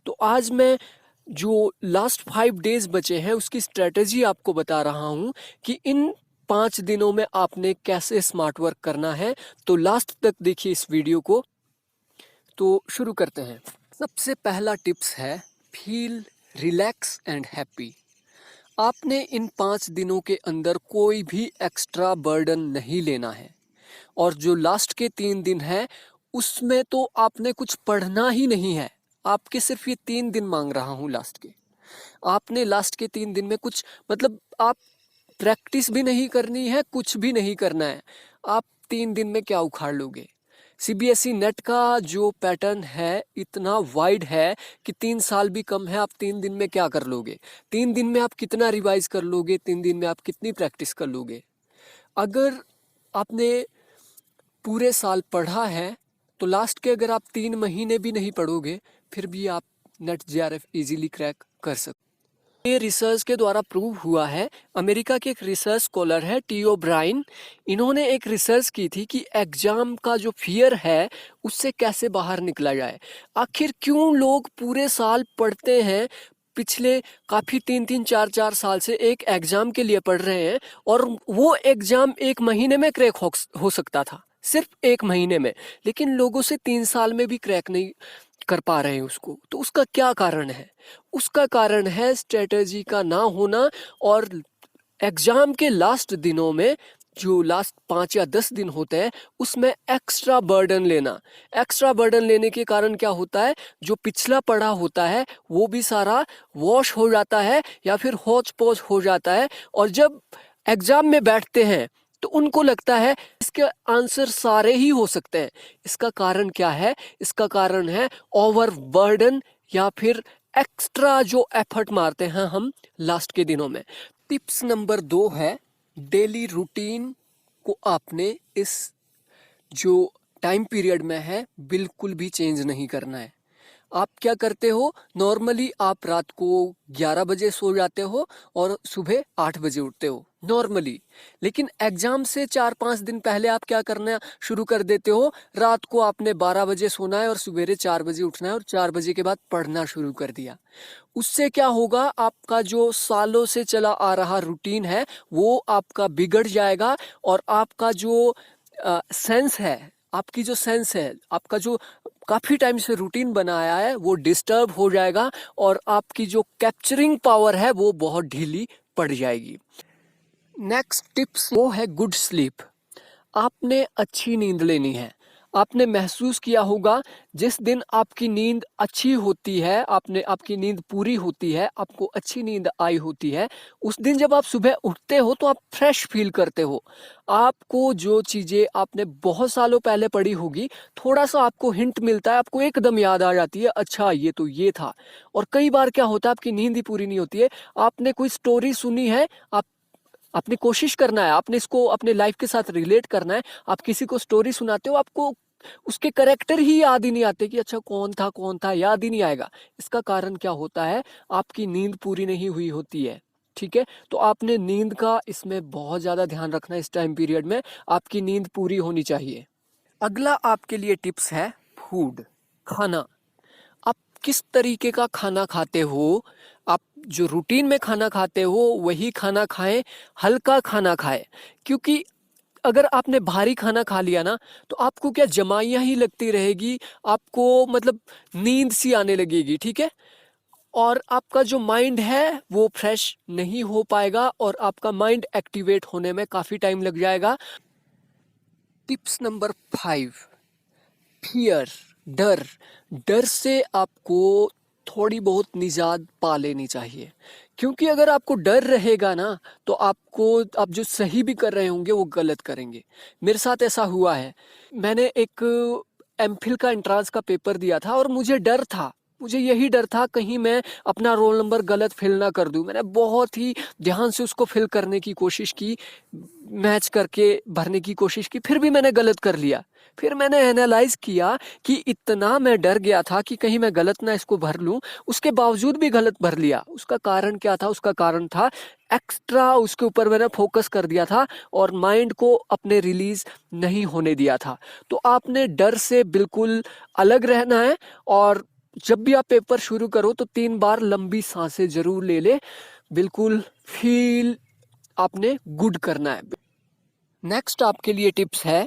तो आज मैं जो लास्ट 5 डेज बचे हैं उसकी स्ट्रेटजी आपको बता रहा हूँ कि इन 5 दिनों में आपने कैसे स्मार्ट वर्क करना है। तो लास्ट तक देखिए इस वीडियो को। तो शुरू करते हैं। सबसे पहला टिप्स है फील रिलैक्स एंड हैप्पी। आपने इन 5 दिनों के अंदर कोई भी एक्स्ट्रा बर्डन नहीं लेना है, और जो लास्ट के 3 दिन है उसमें तो आपने कुछ पढ़ना ही नहीं है। आपके सिर्फ ये 3 दिन मांग रहा हूँ लास्ट के। आपने लास्ट के 3 दिन में कुछ आप प्रैक्टिस भी नहीं करनी है, कुछ भी नहीं करना है। आप 3 दिन में क्या उखाड़ लोगे। सीबीएसई नेट का जो पैटर्न है इतना वाइड है कि 3 साल भी कम है। आप 3 दिन में क्या कर लोगे, 3 दिन में आप कितना रिवाइज कर लोगे, 3 दिन में आप कितनी प्रैक्टिस कर लोगे। अगर आपने पूरे साल पढ़ा है तो लास्ट के अगर आप 3 महीने भी नहीं पढ़ोगे फिर भी आप नेट जेआरएफ इजीली क्रैक कर सकते। ये रिसर्च के द्वारा प्रूव हुआ है। अमेरिका के एक रिसर्च स्कॉलर है टी.ओ. ब्राइन। इन्होंने एक रिसर्च की थी कि एग्जाम का जो फियर है उससे कैसे बाहर निकला जाए। आखिर क्यों लोग पूरे साल पढ़ते हैं, पिछले काफ़ी 3-3, 4-4 साल से एक एग्जाम के लिए पढ़ रहे हैं, और वो एग्जाम 1 महीने में क्रैक हो सकता था, सिर्फ 1 महीने में, लेकिन लोगों से 3 साल में भी क्रैक नहीं कर पा रहे हैं उसको। तो उसका क्या कारण है? उसका कारण है स्ट्रेटजी का ना होना, और एग्जाम के लास्ट दिनों में जो लास्ट 5 या 10 दिन होते हैं उसमें एक्स्ट्रा बर्डन लेना। एक्स्ट्रा बर्डन लेने के कारण क्या होता है, जो पिछला पढ़ा होता है वो भी सारा वॉश हो जाता है या फिर हौच पौच हो जाता है, और जब एग्जाम में बैठते हैं तो उनको लगता है इसके आंसर सारे ही हो सकते हैं। इसका कारण क्या है? इसका कारण है ओवर बर्डन, या फिर एक्स्ट्रा जो एफर्ट मारते हैं हम लास्ट के दिनों में। टिप्स नंबर 2 है डेली रूटीन को आपने इस जो टाइम पीरियड में है बिल्कुल भी चेंज नहीं करना है। आप क्या करते हो, नॉर्मली आप रात को 11 बजे सो जाते हो और सुबह 8 बजे उठते हो नॉर्मली, लेकिन एग्जाम से 4-5 दिन पहले आप क्या करना शुरू कर देते हो, रात को आपने 12 बजे सोना है और सवेरे 4 बजे उठना है, और 4 बजे के बाद पढ़ना शुरू कर दिया। उससे क्या होगा, आपका जो सालों से चला आ रहा रूटीन है वो आपका बिगड़ जाएगा, और आपका जो सेंस है, आपकी जो सेंस है, आपका जो काफ़ी टाइम से रूटीन बनाया है वो डिस्टर्ब हो जाएगा, और आपकी जो कैप्चरिंग पावर है वो बहुत ढीली पड़ जाएगी। नेक्स्ट टिप्स वो है गुड स्लीप। आपने अच्छी नींद लेनी है। आपने महसूस किया होगा जिस दिन आपकी नींद अच्छी होती है, आपकी नींद पूरी होती है, आपको अच्छी नींद आई होती है, उस दिन जब आप सुबह उठते हो तो आप फ्रेश फील करते हो। आपको जो चीज़ें आपने बहुत सालों पहले पढ़ी होगी, थोड़ा सा आपको हिंट मिलता है, आपको एकदम याद आ जाती है, अच्छा ये तो ये था। और कई बार क्या होता है, आपकी नींद ही पूरी नहीं होती है। आपने कोई स्टोरी सुनी है, आपने कोशिश करना है, आपने इसको अपने लाइफ के साथ रिलेट करना है। आप किसी को स्टोरी सुनाते हो, आपको उसके कैरेक्टर ही याद ही नहीं आते कि अच्छा कौन था, याद ही नहीं आएगा। इसका कारण क्या होता है, आपकी नींद पूरी नहीं हुई होती है। ठीक है, तो आपने नींद का इसमें बहुत ज़्यादा ध्यान रखना है। इस टाइम पीरियड में आपकी नींद पूरी होनी चाहिए। अगला आपके लिए टिप्स है फूड, खाना। आप किस तरीके का खाना खाते हो, आप जो रूटीन में खाना खाते हो वही खाना खाएं, हल्का खाना खाएं। क्योंकि अगर आपने भारी खाना खा लिया ना तो आपको क्या जमाइयाँ ही लगती रहेगी, आपको नींद सी आने लगेगी। ठीक है, और आपका जो माइंड है वो फ्रेश नहीं हो पाएगा, और आपका माइंड एक्टिवेट होने में काफ़ी टाइम लग जाएगा। टिप्स नंबर 5, फियर, डर। डर से आपको थोड़ी बहुत निजात पा लेनी चाहिए, क्योंकि अगर आपको डर रहेगा ना तो आप जो सही भी कर रहे होंगे वो गलत करेंगे। मेरे साथ ऐसा हुआ है। मैंने एक एमफिल का एंट्रांस का पेपर दिया था और मुझे यही डर था कहीं मैं अपना रोल नंबर गलत फिल ना कर दूं। मैंने बहुत ही ध्यान से उसको फिल करने की कोशिश की, मैच करके भरने की कोशिश की, फिर भी मैंने गलत कर लिया। फिर मैंने एनालाइज किया कि इतना मैं डर गया था कि कहीं मैं गलत ना इसको भर लूं, उसके बावजूद भी गलत भर लिया। उसका कारण क्या था? उसका कारण था एक्स्ट्रा उसके ऊपर मैंने फोकस कर दिया था और माइंड को अपने रिलीज नहीं होने दिया था। तो आपने डर से बिल्कुल अलग रहना है और जब भी आप पेपर शुरू करो तो 3 बार लंबी सांसें जरूर ले ले, बिल्कुल फील आपने गुड करना है। नेक्स्ट आपके लिए टिप्स है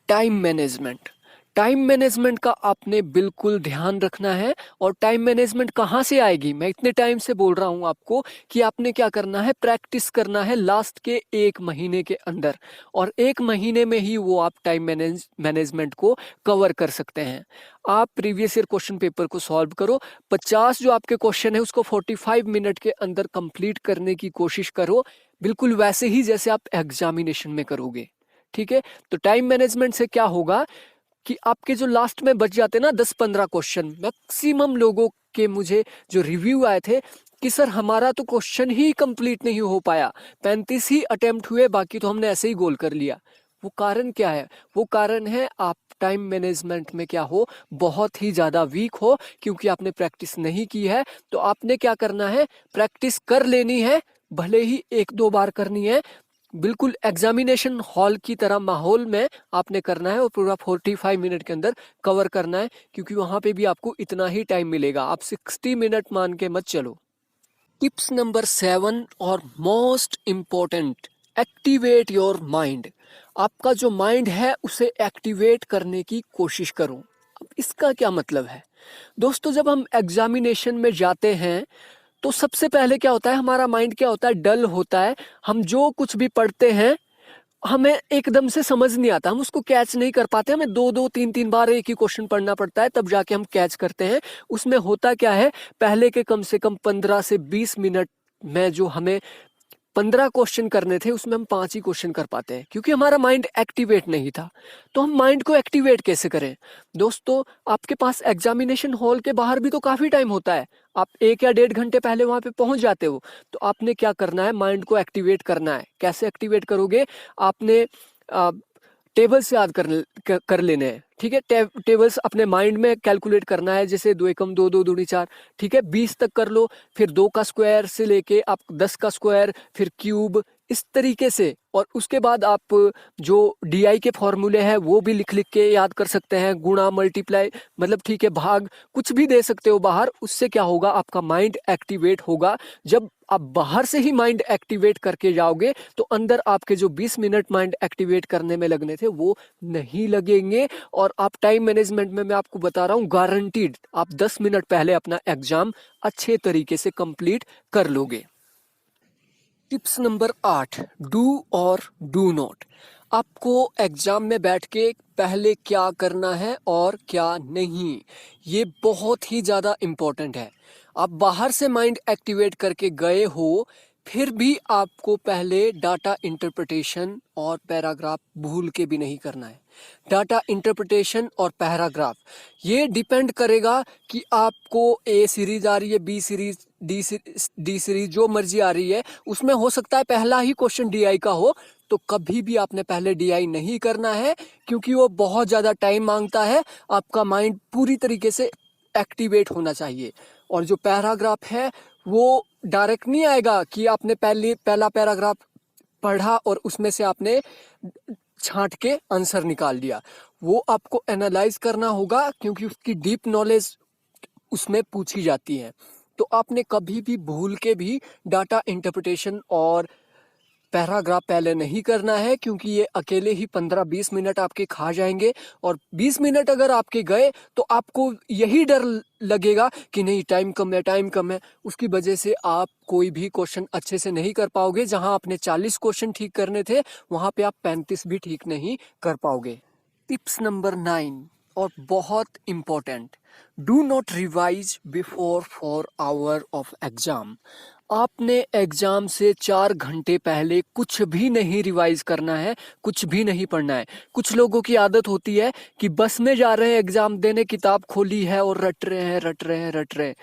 टाइम मैनेजमेंट। टाइम मैनेजमेंट का आपने बिल्कुल ध्यान रखना है। और टाइम मैनेजमेंट कहाँ से आएगी, मैं इतने टाइम से बोल रहा हूँ आपको कि आपने क्या करना है, प्रैक्टिस करना है लास्ट के 1 महीने के अंदर, और 1 महीने में ही वो आप टाइम मैनेजमेंट को कवर कर सकते हैं। आप प्रीवियस ईयर क्वेश्चन पेपर को सॉल्व करो, 50 जो आपके क्वेश्चन है उसको 45 मिनट के अंदर कंप्लीट करने की कोशिश करो, बिल्कुल वैसे ही जैसे आप एग्जामिनेशन में करोगे। ठीक है, तो टाइम मैनेजमेंट से क्या होगा कि आपके जो लास्ट में बच जाते ना 10-15 क्वेश्चन, मैक्सिमम लोगों के मुझे जो रिव्यू आए थे कि सर हमारा तो क्वेश्चन ही कंप्लीट नहीं हो पाया, 35 ही अटेम्प्ट हुए, बाकी तो हमने ऐसे ही गोल कर लिया। वो कारण क्या है, वो कारण है आप टाइम मैनेजमेंट में क्या हो, बहुत ही ज़्यादा वीक हो, क्योंकि आपने प्रैक्टिस नहीं की है। तो आपने क्या करना है, प्रैक्टिस कर लेनी है, भले ही 1-2 बार करनी है, बिल्कुल एग्जामिनेशन हॉल की तरह माहौल में आपने करना है और पूरा 45 मिनट के अंदर कवर करना है, क्योंकि वहां पे भी आपको इतना ही टाइम मिलेगा, आप 60 मिनट मान के मत चलो। टिप्स नंबर 7 और most important, activate your mind. आपका जो माइंड है उसे एक्टिवेट करने की कोशिश करो। अब इसका क्या मतलब है दोस्तों, जब हम एग्जामिनेशन में जाते हैं तो सबसे पहले क्या होता है, हमारा माइंड क्या होता है, डल होता है। हम जो कुछ भी पढ़ते हैं हमें एकदम से समझ नहीं आता, हम उसको कैच नहीं कर पाते, हमें 2-2 3-3 बार एक ही क्वेश्चन पढ़ना पड़ता है, तब जाके हम कैच करते हैं। उसमें होता क्या है, पहले के कम से कम 15 से 20 मिनट में जो हमें 15 क्वेश्चन करने थे उसमें हम 5 ही क्वेश्चन कर पाते हैं, क्योंकि हमारा माइंड एक्टिवेट नहीं था। तो हम माइंड को एक्टिवेट कैसे करें दोस्तों, आपके पास एग्जामिनेशन हॉल के बाहर भी तो काफी टाइम होता है, आप 1 या 1.5 घंटे पहले वहां पे पहुंच जाते हो। तो आपने क्या करना है, माइंड को एक्टिवेट करना है। कैसे एक्टिवेट करोगे, आपने टेबल्स याद कर लेने हैं। ठीक है, टेबल्स अपने माइंड में कैलकुलेट करना है, जैसे 2 एकम 2, 2 दूनी 4, ठीक है, 20 तक कर लो, फिर 2 का स्क्वायर से लेके आप 10 का स्क्वायर, फिर क्यूब, इस तरीके से। और उसके बाद आप जो डीआई के फॉर्मूले हैं वो भी लिख लिख के याद कर सकते हैं, गुणा, मल्टीप्लाई, मतलब ठीक है, भाग, कुछ भी दे सकते हो बाहर। उससे क्या होगा, आपका माइंड एक्टिवेट होगा। जब आप बाहर से ही माइंड एक्टिवेट करके जाओगे तो अंदर आपके जो 20 मिनट माइंड एक्टिवेट करने में लगने थे वो नहीं लगेंगे। और आप टाइम मैनेजमेंट में, मैं आपको बता रहा हूँ, गारंटीड आप 10 मिनट पहले अपना एग्जाम अच्छे तरीके से कंप्लीट कर लोगे। टिप्स नंबर 8, डू और डू नॉट। आपको एग्जाम में बैठ के पहले क्या करना है और क्या नहीं, ये बहुत ही ज़्यादा इम्पोर्टेंट है। आप बाहर से माइंड एक्टिवेट करके गए हो, फिर भी आपको पहले डाटा इंटरप्रिटेशन और पैराग्राफ भूल के भी नहीं करना है। डाटा इंटरप्रिटेशन और पैराग्राफ, ये डिपेंड करेगा कि आपको ए सीरीज आ रही है, बी सीरीज, डी सीरीज, जो मर्जी आ रही है, उसमें हो सकता है पहला ही क्वेश्चन डीआई का हो। तो कभी भी आपने पहले डीआई नहीं करना है, क्योंकि वो बहुत ज़्यादा टाइम मांगता है। आपका माइंड पूरी तरीके से एक्टिवेट होना चाहिए। और जो पैराग्राफ है वो डायरेक्ट नहीं आएगा कि आपने पहला पैराग्राफ पढ़ा और उसमें से आपने छांट के आंसर निकाल दिया। वो आपको एनालाइज करना होगा, क्योंकि उसकी डीप नॉलेज उसमें पूछी जाती है। तो आपने कभी भी भूल के भी डाटा इंटरप्रिटेशन और पैराग्राफ पहले नहीं करना है, क्योंकि ये अकेले ही 15-20 मिनट आपके खा जाएंगे। और 20 मिनट अगर आपके गए तो आपको यही डर लगेगा कि नहीं, टाइम कम है, टाइम कम है। उसकी वजह से आप कोई भी क्वेश्चन अच्छे से नहीं कर पाओगे। जहां आपने 40 क्वेश्चन ठीक करने थे वहां पे आप 35 भी ठीक नहीं कर पाओगे। टिप्स नंबर 9 और बहुत important, do not revise before 4 hour of exam. आपने एग्जाम से 4 घंटे पहले कुछ भी नहीं रिवाइज करना है, कुछ भी नहीं पढ़ना है। कुछ लोगों की आदत होती है कि बस में जा रहे हैं एग्जाम देने, किताब खोली है और रट रहे हैं।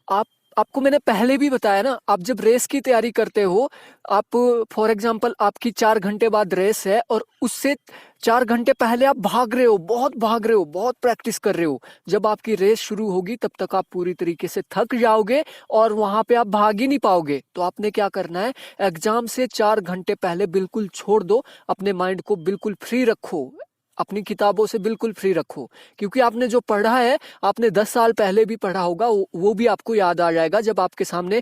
आप आपको मैंने पहले भी बताया ना, आप जब रेस की तैयारी करते हो, आप फॉर एग्जांपल आपकी 4 घंटे बाद रेस है और उससे 4 घंटे पहले आप भाग रहे हो, बहुत प्रैक्टिस कर रहे हो। जब आपकी रेस शुरू होगी तब तक आप पूरी तरीके से थक जाओगे और वहां पे आप भाग ही नहीं पाओगे। तो आपने क्या करना है, एग्जाम से 4 घंटे पहले बिल्कुल छोड़ दो, अपने माइंड को बिल्कुल फ्री रखो। अपनी किताबों से बिल्कुल फ्री रखो, क्योंकि आपने जो पढ़ा है, आपने 10 साल पहले भी पढ़ा होगा, वो भी आपको याद आ जाएगा जब आपके सामने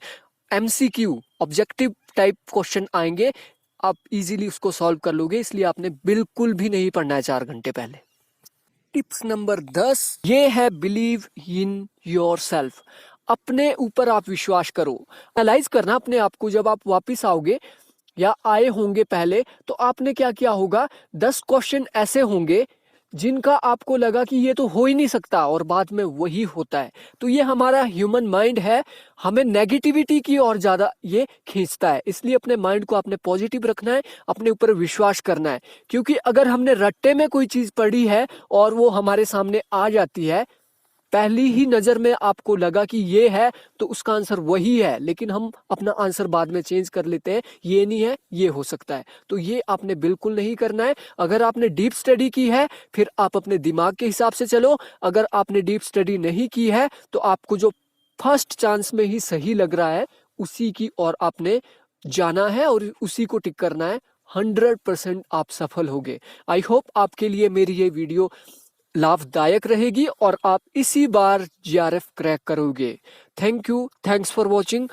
MCQ ऑब्जेक्टिव टाइप क्वेश्चन आएंगे, आप इजीली उसको सॉल्व कर लोगे। इसलिए आपने बिल्कुल भी नहीं पढ़ना है 4 घंटे पहले। टिप्स नंबर 10 ये है बिलीव इन योरसेल्फ। अपने ऊपर आप विश्वास करो। एनालाइज करना अपने आप को, जब आप वापस आओगे या आए होंगे पहले, तो आपने क्या किया होगा, 10 क्वेश्चन ऐसे होंगे जिनका आपको लगा कि ये तो हो ही नहीं सकता, और बाद में वही होता है। तो ये हमारा ह्यूमन माइंड है, हमें नेगेटिविटी की और ज्यादा ये खींचता है। इसलिए अपने माइंड को आपने पॉजिटिव रखना है, अपने ऊपर विश्वास करना है। क्योंकि अगर हमने रट्टे में कोई चीज पढ़ी है और वो हमारे सामने आ जाती है, पहली ही नजर में आपको लगा कि ये है, तो उसका आंसर वही है, लेकिन हम अपना आंसर बाद में चेंज कर लेते हैं, ये नहीं है, ये हो सकता है। तो ये आपने बिल्कुल नहीं करना है। अगर आपने डीप स्टडी की है, फिर आप अपने दिमाग के हिसाब से चलो। अगर आपने डीप स्टडी नहीं की है, तो आपको जो फर्स्ट चांस में ही सही लग रहा है, उसी की ओर आपने जाना है और उसी को टिक करना है। 100% आप सफल होगे। आई होप आपके लिए मेरी ये वीडियो लाभदायक रहेगी और आप इसी बार GRF क्रैक करोगे। Thank you, thanks for watching.